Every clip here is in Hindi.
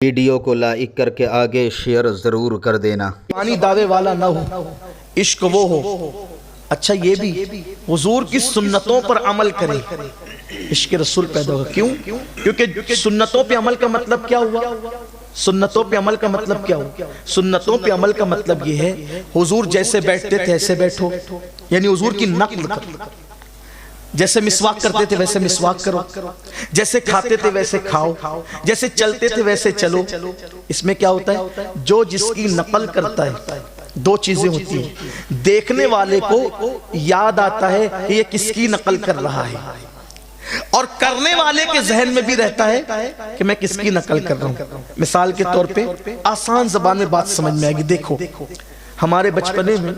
वीडियो को लाइक करके आगे शेयर ज़रूर कर देना। पानी दावे वाला ना हो, इश्क वो हो। अच्छा ये भी हुजूर की सुन्नतों पर अमल करे, इश्क रसूल पैदा होगा। क्यों? क्योंकि सुन्नतों पे अमल का मतलब क्या हुआ? सुन्नतों पे अमल का मतलब क्या हुआ? सुन्नतों पे अमल का मतलब ये है हुजूर जैसे बैठते थे ऐसे बैठो, यानी हुजूर की नक्ल करो। जैसे मिसवाक करते थे वैसे मिसवाक करो, जैसे खाते थे वैसे खाओ, जैसे चलते थे वैसे चलो। इसमें क्या होता है? जो जिसकी नकल करता है, दो चीजें होती हैं। देखने वाले को याद आता है कि ये किसकी नकल कर रहा है, और करने वाले के जहन में भी रहता है कि मैं किसकी नकल कर रहा हूं। मिसाल के तौर पे आसान जबान में बात समझ में आएगी। देखो, हमारे बचपने में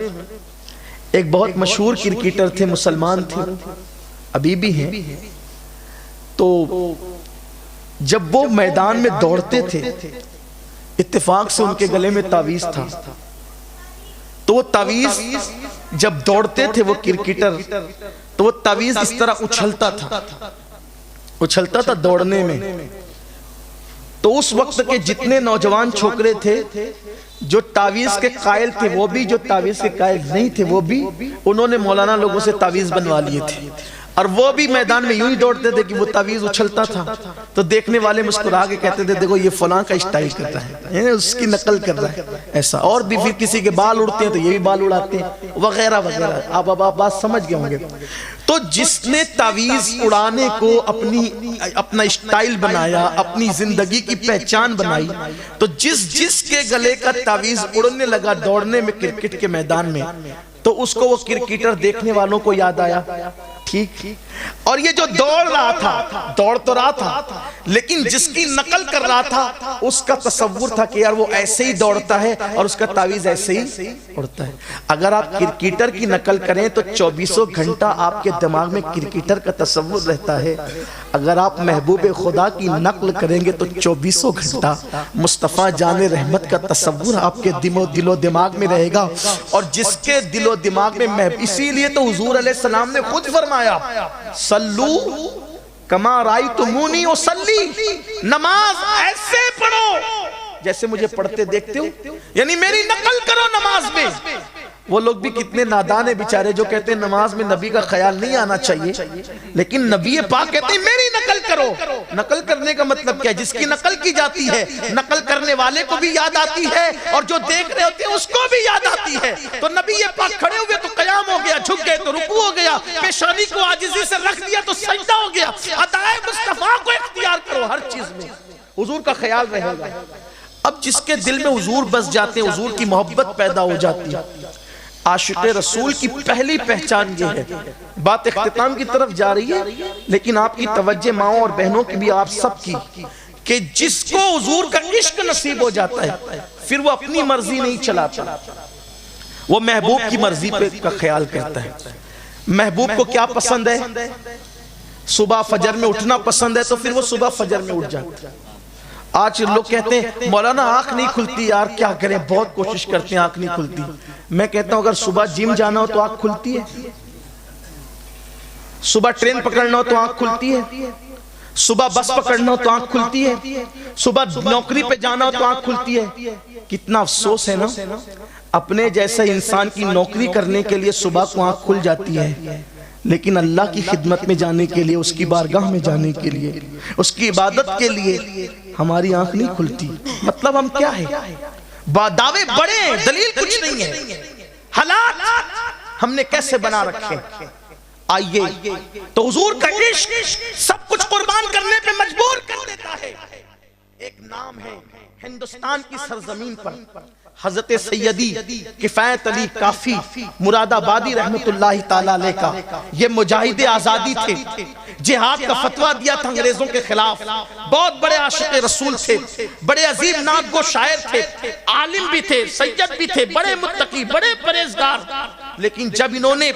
एक बहुत मशहूर क्रिकेटर थे, मुसलमान थे, अभी भी हैं। तो जब वो मैदान में दौड़ते थे, इत्तेफाक से उनके गले में तावीज था। तो वो तावीज जब दौड़ते थे वो क्रिकेटर, तो वो तावीज इस तरह उछलता था दौड़ने में। तो उस वक्त के जितने नौजवान छोकरे थे जो तावीज के कायल थे, वो भी जो तावीज के कायल नहीं थे, वो भी उन्होंने मौलाना लोगों से तावीज बनवा लिए थे। और वो भी मैदान में यूं ही दौड़ते थे कि वो तावीज उछलता था, तो देखने वाले मुस्कुरा के कहते थे देखो ये फलां का स्टाइल करता है, उसकी नकल कर रहा है ऐसा। और भी फिर किसी के बाल उड़ते हैं तो ये भी बाल उड़ाते हैं, वगैरह वगैरह। आप बात समझ गए होंगे। तो जिसने तावीज उड़ाने को अपना स्टाइल बनाया, अपनी जिंदगी की पहचान बनाई, तो जिसके गले का तावीज उड़ने लगा दौड़ने में क्रिकेट के मैदान में, तो उसको वो क्रिकेटर देखने वालों को याद आया। ठीक। और ये जो दौड़ रहा था, दौड़ तो रहा था, लेकिन जिसकी नकल कर रहा था उसका तसव्वुर था कि यार वो ऐसे ही दौड़ता है और उसका तावीज ऐसे ही उड़ता है। अगर आप क्रिकेटर की नकल करें तो 24 घंटा आपके दिमाग में क्रिकेटर का तसव्वुर रहता है। अगर आप महबूब खुदा की नकल करेंगे तो 24 घंटा मुस्तफ़ा जाने रहमत का तसव्वुर आपके दिलो दिमाग में रहेगा। और जिसके दिलो दिमाग में इसीलिए तो हुजूर अलैहिस्सलाम ने खुद फरमाया सल्लू कमा रायतुमूनी उसल्ली, नमाज ऐसे पढ़ो जैसे मुझे पढ़ते देखते हो, यानी मेरी नकल करो नमाज में। वो लोग भी कितने नादान है बेचारे जो कहते हैं नमाज में नबी का ख्याल नहीं आना चाहिए, लेकिन नबी पाक कहते हैं मेरी नकल करो। नकल करने का मतलब क्या है? जिसकी नकल की जाती है, नकल करने वाले को भी याद आती है और जो देख रहे होते हैं उसको भी याद आती है। तो नबी पाक खड़े हुए तो कयाम हो गया, झुक गए तो रुकू हो गया, पेशानी को आजिज़ी से रख दिया तो सजदा हो गया। अदाए मुस्तफा को इख्तियार करो, हर चीज में हुजूर का ख्याल रहेगा। अब जिसके दिल में हुजूर बस जाते हैं, हुजूर की मोहब्बत पैदा हो जाती है। आशिक़े रसूल की पहली पहचान ये है। बात इख्तिताम की तरफ जा रही है, लेकिन आपकी तवज्जो माओ और बहनों की भी, आप सब की, कि जिसको हुजूर का इश्क नसीब हो जाता है फिर वो अपनी मर्जी नहीं चलाता, वो महबूब की मर्जी पे का ख्याल करता है। महबूब को क्या पसंद है? सुबह फजर में उठना पसंद है, तो फिर वो सुबह फजर में उठ जाता है। आज लोग कहते हैं मौलाना आंख नहीं खुलती, यार क्या करें, बहुत कोशिश करते हैं आंख नहीं खुलती। मैं कहता हूं अगर सुबह जिम जाना हो तो आंख खुलती है, सुबह ट्रेन पकड़ना हो तो आंख खुलती है, सुबह बस पकड़ना हो तो आंख खुलती है, सुबह नौकरी पे जाना हो तो आंख खुलती है। कितना अफसोस है ना, अपने जैसे इंसान की नौकरी करने के लिए सुबह को आंख खुल जाती है, लेकिन अल्लाह की खिदमत में जाने के लिए, उसकी बारगाह में जाने के लिए, उसकी इबादत के लिए हमारी आंख नहीं खुलती। मतलब हम क्या है? दावे बड़े हैं, दलील कुछ नहीं है। हालात हमने कैसे बना रखे। आइए, तो हुजूर का इश्क सब कुछ कुर्बान करने पे मजबूर कर देता है। एक नाम है हिंदुस्तान की सरजमीन पर हजरत सैयदी किफायत अली काफी मुरादाबादी रहमतुल्लाह ताला अलैह का, ये मुजाहिद आजादी थे, जिहाद का फतवा दिया था अंग्रेजों के खिलाफ। बहुत बड़े आशिक़ रसूल थे, बड़े अजीब नागो शायर थे, आलिम भी थे, सैयद भी थे, बड़े मुत्तकी, बड़े परहेजगार। लेकिन जब इन्होंने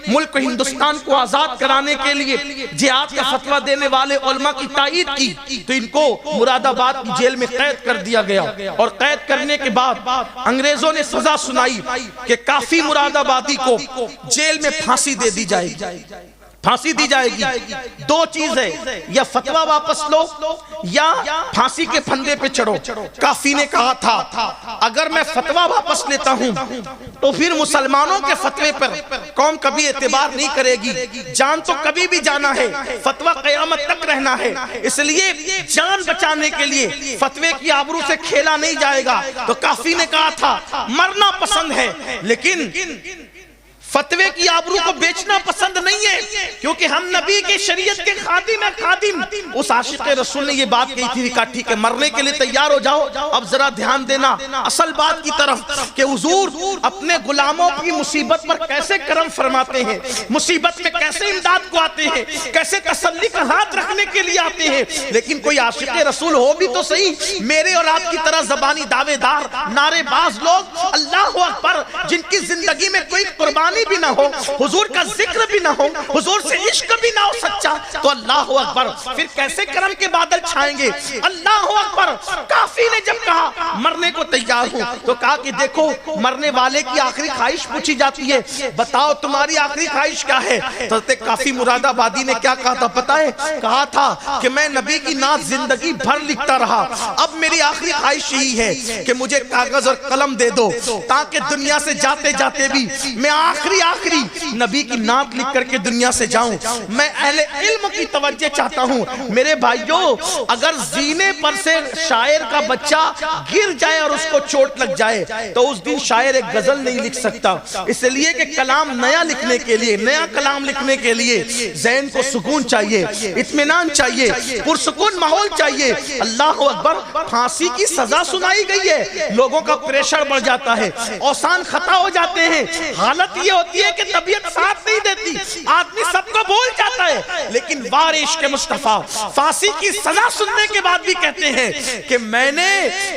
मुल्क हिंदुस्तान को आजाद कराने के लिए जिहाद का फतवा देने वाले उलमा की तायीद की, तो इनको मुरादाबाद की जेल में कैद कर दिया गया। और कैद करने के बाद अंग्रेजों ने सजा सुनाई कि काफी मुरादाबादी को जेल में फांसी दे दी जाएगी। फांसी दी जाएगी। दो चीज है, या फतवा वापस लो या फांसी के फंदे पे चढ़ो। काफी ने कहा था अगर मैं फतवा वापस लेता हूं तो फिर मुसलमानों के फतवे पर कौम कभी एतबार नहीं करेगी। जान तो कभी भी जाना है, फतवा कयामत तक रहना है, इसलिए जान बचाने के लिए फतवे की आबरू से खेला नहीं जाएगा। तो काफी ने कहा था मरना पसंद है लेकिन फतवे की आबरू को बेचना पसंद नहीं है, क्योंकि हम नबी के शरीयत के खादिम है। खादिम उस आशिक रसूल ने ये बात कही थी कि ठीक है मरने के लिए तैयार हो जाओ। अब जरा ध्यान देना असल बात की तरफ कि हुजूर अपने गुलामों की मुसीबत पर कैसे करम फरमाते हैं, मुसीबत में कैसे इमदाद को आते हैं, कैसे तसल्ली का हाथ रखने के लिए आते हैं। लेकिन कोई आशिक रसूल हो भी तो सही, मेरे और आपकी तरह जबानी दावेदार नारेबाज लोग, अल्लाह अकबर, जिनकी जिंदगी में कोई कुर्बानी भी ना हो, हुजूर का जिक्र भी ना हो, हुजूर से इश्क भी ना हो सच्चा, तो अल्लाह अकबर फिर कैसे करम के बादल छाएंगे। अल्लाह अकबर। काफी ने जब कहा मरने को तैयार हूं तो कहा कि देखो मरने वाले की आखिरी ख्वाहिश पूछी जाती है, बताओ तुम्हारी आखिरी ख्वाहिश क्या है। तो काफी मुरादाबादी ने क्या कहा था पता है, कहा था कि मैं नबी की नात जिंदगी भर लिखता रहा, अब मेरी आखिरी ख्वाहिश यही है कि मुझे कागज और कलम दे दो ताकि दुनिया से जाते जाते भी मैं आखिरी नबी की नात लिख करके दुनिया से जाऊं। मैं अहले इल्म की तवज्जो चाहता हूं। मेरे भाइयों, अगर जीने पर से शायर का बच्चा गिर जाए और उसको चोट लग जाए तो उस दिन शायर एक गजल नहीं लिख सकता, इसलिए कि कलाम नया लिखने के लिए, नया कलाम लिखने के लिए ज़हन को सुकून चाहिए, इत्मीनान चाहिए, पुरसुकून माहौल चाहिए। अल्लाह अकबर। फांसी की सजा सुनाई गई है, लोगों का प्रेशर बढ़ जाता है, औसान खता हो जाते हैं, हालत ये होती है कि तबीयत साथ नहीं देती, आदमी सबको भूल जाता है। लेकिन वारिश के मुस्तफा फांसी की सजा सुनने के बाद भी कहते हैं कि मैंने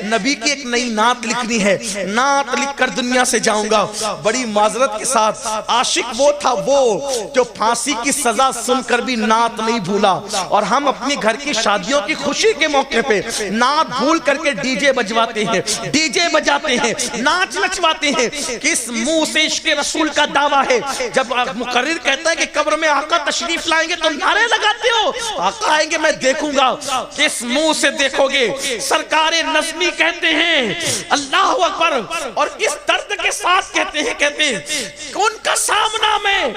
नबी की एक नई नात लिखनी है, नात लिखकर दुनिया से जाऊंगा। बड़ी माजरत के साथ आशिक वो था वो जो फांसी की सजा सुनकर भी नात नहीं भूला। और हम अपनी घर की शादियों की खुशी के मौके पे नात भूल करके डीजे बजवाते हैं, डीजे बजाते हैं, नाच नचवाते हैं। किस मुंह से इश्क़ रसूल का दावा है। जब मुकर्रिर कहता है कि कब्र में आका तशरीफ लाएंगे तो नारे लगाते हो, आका आएंगे मैं देखूंगा, किस मुंह से देखोगे। सरकारे नज़मी कहते हैं अल्लाह अकबर, और किस दर्द के साथ कहते हैं, कहते हैं उनका सामना मैं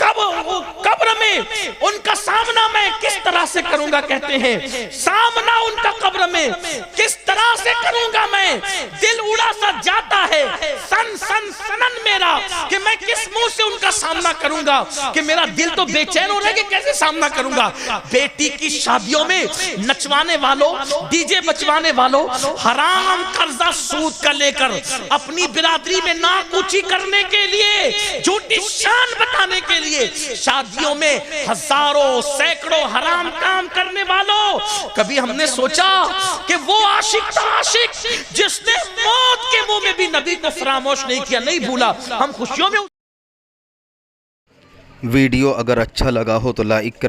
कब्र में उनका सामना मैं किस तरह से करूंगा, कहते हैं सामना उनका कब्र में किस तरह से करूंगा मैं, दिल उड़ा सा जाता है सन सन सनन मेरा कि मैं किस मुंह से उनका सामना करूंगा, कि मेरा दिल तो बेचैन हो रहा है कि कैसे सामना करूंगा। बेटी की शादियों में नचवाने वालों, डीजे बचवाने वालों, हराम कर्जा सूद का लेकर अपनी बिरादरी में नाक ऊंची करने के लिए, झूठी शान बताने के लिए शादियों में हजारों सैकड़ों हराम काम करने वालों, कभी हमने सोचा कि वो आशिक था, आशिक जिसने मौत के मुंह में भी नबी को फरामोश नहीं किया, नहीं भूला। हम खुशियों में। वीडियो अगर अच्छा लगा हो तो लाइक कर